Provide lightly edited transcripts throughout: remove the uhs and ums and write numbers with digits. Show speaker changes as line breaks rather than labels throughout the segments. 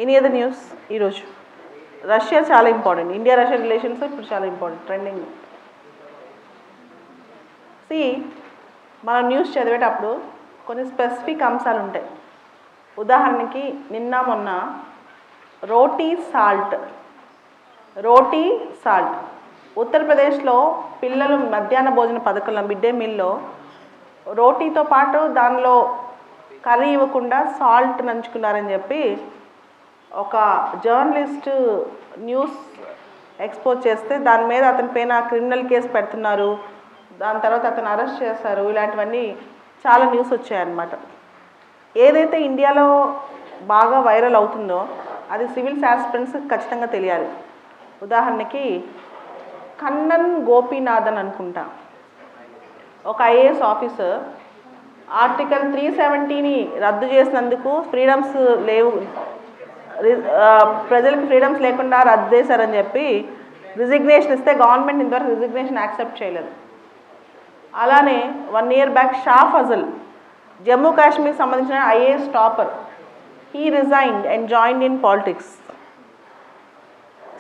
Any other news ఈరోజు? Russia చాలా important. India Russia relations ఇప్పుడు చాలా ఇంపార్టెంట్, ట్రెండింగ్. మనం న్యూస్ చదివేటప్పుడు కొన్ని స్పెసిఫిక్ అంశాలు ఉంటాయి. ఉదాహరణకి నిన్న మొన్న రోటీ సాల్ట్ ఉత్తరప్రదేశ్లో పిల్లలు మధ్యాహ్న భోజన పథకంలో మిడ్ డే మీల్లో రోటీతో పాటు దానిలో కర్రీ ఇవ్వకుండా సాల్ట్ నంచుకున్నారని చెప్పి ఒక జర్నలిస్ట్ న్యూస్ ఎక్స్పోజ్ చేస్తే దాని మీద అతని పైన క్రిమినల్ కేసు పెడుతున్నారు, దాని తర్వాత అతను అరెస్ట్ చేస్తారు. ఇలాంటివన్నీ చాలా న్యూస్ వచ్చాయన్నమాట. ఏదైతే ఇండియాలో బాగా వైరల్ అవుతుందో అది సివిల్స్ ఆస్పిరెంట్స్ ఖచ్చితంగా తెలియాలి. ఉదాహరణకి కన్నన్ గోపీనాథన్ అనుకుంటా, ఒక ఐఏఎస్ ఆఫీసర్ ఆర్టికల్ 370ని రద్దు చేసినందుకు ఫ్రీడమ్స్ లేవు, ప్రజలకు ఫ్రీడమ్స్ లేకుండా రద్దు చేశారని చెప్పి రిజిగ్నేషన్ ఇస్తే గవర్నమెంట్ ఇంతవరకు రిజిగ్నేషన్ యాక్సెప్ట్ చేయలేదు. అలానే 1 year బ్యాక్ షా ఫజల్, జమ్మూ కాశ్మీర్ సంబంధించిన IAS topper, he resigned and joined in politics.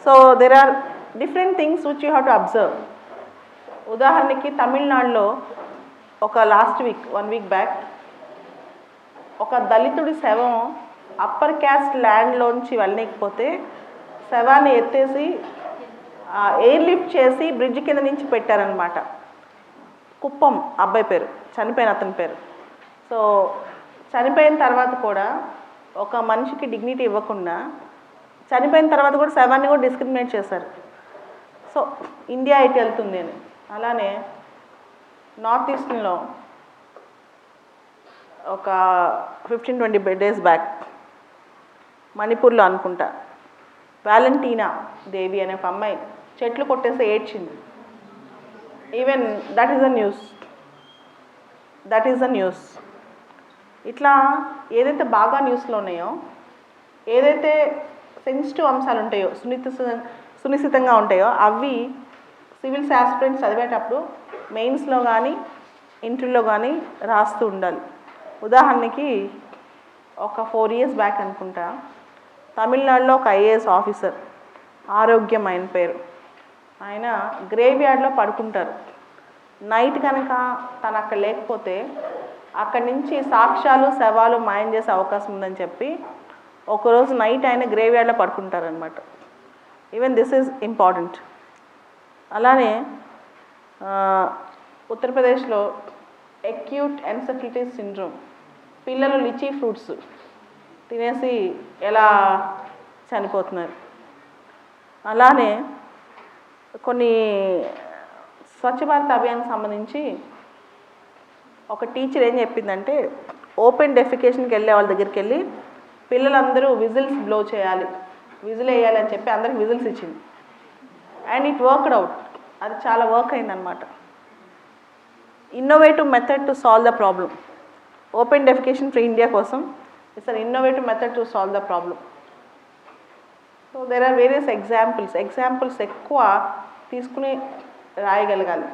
So there are different things which you have to observe. ఉదాహరణకి తమిళనాడులో ఒక లాస్ట్ వీక్ 1 week బ్యాక్ ఒక దళితుడి శవం అప్పర్ క్యాస్ట్ ల్యాండ్లోంచి వెళ్ళలేకపోతే శవాన్ని ఎత్తేసి ఎయిర్ లిఫ్ట్ చేసి బ్రిడ్జ్ కింద నుంచి పెట్టారనమాట. కుప్పం అబ్బాయి పేరు, చనిపోయిన అతని పేరు. సో చనిపోయిన తర్వాత కూడా ఒక మనిషికి డిగ్నిటీ ఇవ్వకుండా చనిపోయిన తర్వాత కూడా శవాన్ని కూడా డిస్క్రిమినేట్ చేశారు. సో ఇండియా ఇటు వెళ్తుంది అని. అలానే నార్త్ ఈస్ట్లో ఒక 15-20 days బ్యాక్ మణిపూర్లో అనుకుంటా వ్యాలంటీనా దేవి అనే ఒక అమ్మాయి చెట్లు కొట్టేసి ఏడ్చింది. Even that is a news. ఇట్లా ఏదైతే బాగా న్యూస్లో ఉన్నాయో, ఏదైతే సెన్సిటివ్ అంశాలు ఉంటాయో, సునిశ్చితంగా ఉంటాయో అవి సివిల్స్ ఆస్పిరెంట్స్ చదివేటప్పుడు మెయిన్స్లో కానీ ఇంటర్లో కానీ రాస్తూ ఉండాలి. ఉదాహరణకి ఒక 4 years బ్యాక్ అనుకుంటా తమిళనాడులో ఒక ఐఏఎస్ ఆఫీసర్, ఆరోగ్యం ఆయన పేరు, ఆయన గ్రేవ్ యార్డ్లో పడుకుంటారు. నైట్ కనుక తను అక్కడ లేకపోతే అక్కడి నుంచి సాక్ష్యాలు శవాలు మాయం చేసే అవకాశం ఉందని చెప్పి ఒకరోజు నైట్ ఆయన గ్రేవ్ యార్డ్లో పడుకుంటారనమాట. Even this is important. అలానే ఉత్తరప్రదేశ్లో అక్యూట్ ఎన్సెఫలిటిస్ సిండ్రోమ్, పిల్లలు లిచీ ఫ్రూట్స్ తినేసి ఎలా చనిపోతున్నారు. అలానే కొన్ని స్వచ్ఛ భారత్ అభియాన్కి సంబంధించి ఒక టీచర్ ఏం చెప్పిందంటే ఓపెన్ డెఫికేషన్కి వెళ్ళే వాళ్ళ దగ్గరికి వెళ్ళి పిల్లలందరూ విజిల్స్ బ్లో చేయాలి, విజిల్ వేయాలి అని చెప్పి అందరికి విజిల్స్ ఇచ్చింది. And it worked out. అది చాలా వర్క్ అయిందనమాట. Innovative method to solve the problem. Open defecation for India కోసం it's an innovative method to solve the problem. So there are various examples ఎక్కువ తీసుకుని రాయగలగాలి,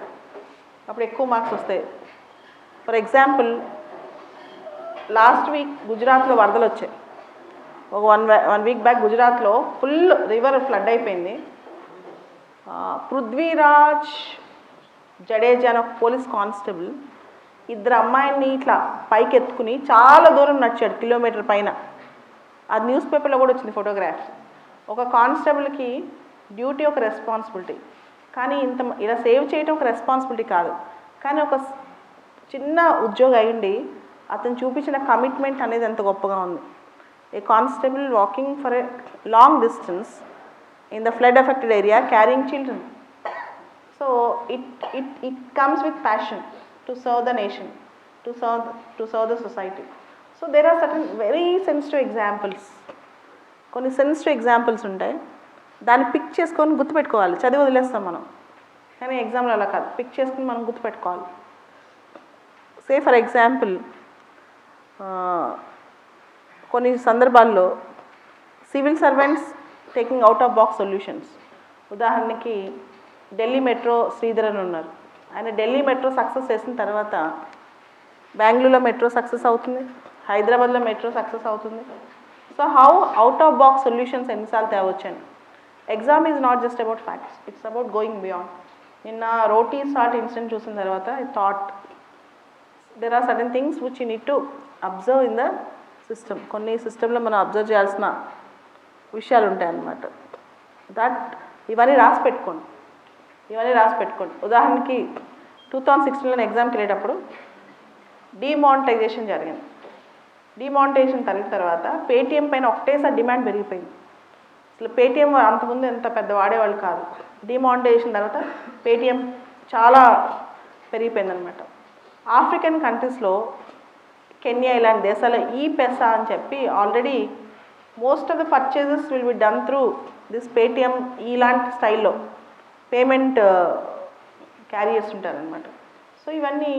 అప్పుడు ఎక్కువ మార్క్స్ వస్తాయి. ఫర్ ఎగ్జాంపుల్ లాస్ట్ వీక్ గుజరాత్లో వరదలు వచ్చాయి. ఒక 1 week బ్యాక్ గుజరాత్లో ఫుల్ రివర్ ఫ్లడ్ అయిపోయింది. పృథ్వీరాజ్ జడేజా అని ఒక పోలీస్ కానిస్టేబుల్ 2 అమ్మాయిల్ని ఇట్లా పైకి ఎత్తుకుని చాలా దూరం నడిచాడు, కిలోమీటర్ పైన. అది న్యూస్ పేపర్లో కూడా వచ్చింది ఫోటోగ్రాఫ్. ఒక కానిస్టేబుల్కి డ్యూటీ ఒక రెస్పాన్సిబిలిటీ, కానీ ఇలా సేవ్ చేయడం ఒక రెస్పాన్సిబిలిటీ కాదు. కానీ ఒక చిన్న ఉద్యోగం అయ్యింది, అతను చూపించిన కమిట్మెంట్ అనేది ఎంత గొప్పగా ఉంది. A constable walking for a long distance in the flood affected area carrying children. So it comes with passion to serve the nation, to serve the society. So there are certain very sensitive examples. కొన్ని sensitive examples ఉంటాయి, దాన్ని pick చేసుకొని గుర్తుపెట్టుకోవాలి. చదివి వదిలేస్తాం మనం, కానీ ఎగ్జామ్లో అలా కాదు, పిక్ చేసుకుని మనం గుర్తుపెట్టుకోవాలి. సే ఫర్ ఎగ్జాంపుల్ కొన్ని సందర్భాల్లో civil servants taking out of box solutions. ఉదాహరణకి ఢిల్లీ మెట్రో శ్రీధరన్ ఉన్నారు. ఆయన ఢిల్లీ మెట్రో సక్సెస్ చేసిన తర్వాత బెంగళూరులో మెట్రో సక్సెస్ అవుతుంది, హైదరాబాద్లో మెట్రో సక్సెస్ అవుతుంది. So how out of box solutions ఎన్నిసార్లు తేవచ్చని. Exam is not just about facts, it's about going beyond. నిన్న రోటీ సాల్ట్ ఇన్సిడెంట్ చూసిన తర్వాత I thought there are certain things which you need to observe in the system. కొన్ని సిస్టంలో మనం observe చేయాల్సిన విషయాలు ఉంటాయన్నమాట. దట్ ఇవన్నీ రాసి పెట్టుకోండి. ఉదాహరణకి 2016లో ఎగ్జామ్కి వెళ్ళేటప్పుడు డిమానిటైజేషన్ జరిగింది. డిమానిటైజేషన్ జరిగిన తర్వాత పేటీఎం పైన ఒకటేసారి డిమాండ్ పెరిగిపోయింది. అసలు పేటీఎం అంతకుముందు ఎంత పెద్ద వాడేవాళ్ళు కాదు. డిమానిటైజేషన్ తర్వాత పేటీఎం చాలా పెరిగిపోయింది అనమాట. ఆఫ్రికన్ కంట్రీస్లో కెన్యా ఇలాంటి దేశాల్లో ఈ పెసా అని చెప్పి already most of the purchases will be done through this Paytm. ఇలాంటి స్టైల్లో పేమెంట్ క్యారీ చేస్తుంటారనమాట. సో ఇవన్నీ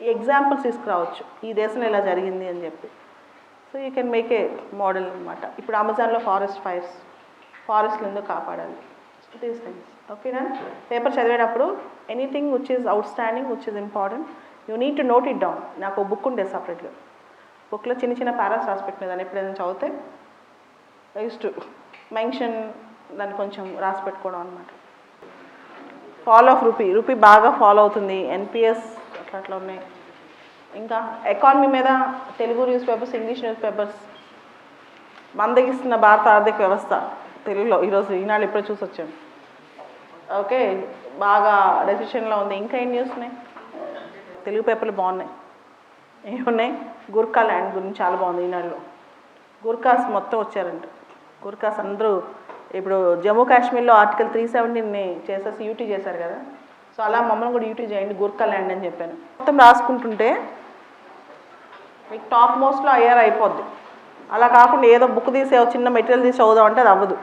ఎగ్జాంపుల్స్ తీసుకురావచ్చు, ఈ దేశంలో ఇలా జరిగింది అని చెప్పి. So you can make a model అనమాట. ఇప్పుడు అమెజాన్లో ఫారెస్ట్లు ఎందుకు కాపాడాలి, దీస్ థింగ్స్. ఓకేనా? పేపర్ చదివేటప్పుడు anything which is out standing, which is important, you need to note it down. నాకు బుక్ ఉండేది సపరేట్గా, బుక్లో చిన్న చిన్న పారాస్ రాసి పెట్టినదాన్ని. ఎప్పుడైనా చదివితే ఐ యూస్ టు మెన్షన్ దాన్ని కొంచెం రాసి పెట్టుకోవడం అనమాట. ఫాలో ఆఫ్ రూపీ బాగా ఫాలో అవుతుంది. ఎన్పిఎస్ అట్లా ఉన్నాయి. ఇంకా ఎకానమీ మీద Telugu newspapers, English newspapers, మందగిస్తున్న భారత ఆర్థిక వ్యవస్థ తెలుగులో ఈరోజు ఈనాడు ఇప్పుడే చూసి వచ్చాను. ఓకే, బాగా డెసిషన్లో ఉంది. ఇంకా ఏం న్యూస్ ఉన్నాయి? తెలుగు పేపర్లు బాగున్నాయి. ఏమున్నాయి? గుర్ఖా ల్యాండ్ గురించి చాలా బాగుంది ఈనాడులో. గుర్ఖాస్ మొత్తం వచ్చారంట. గుర్ఖాస్ అందరూ ఇప్పుడు జమ్మూ కాశ్మీర్లో ఆర్టికల్ 370ని చేసేసి యూటీ చేశారు కదా. సో అలా మమ్మల్ని కూడా యూటీ చేయండి గుర్ఖా ల్యాండ్ అని చెప్పాను. మొత్తం రాసుకుంటుంటే మీకు టాప్ మోస్ట్లో అయ్యారు అయిపోద్ది. అలా కాకుండా ఏదో బుక్ తీసి చిన్న మెటీరియల్ తీసి చదువుదాం అంటే అది అవ్వదు.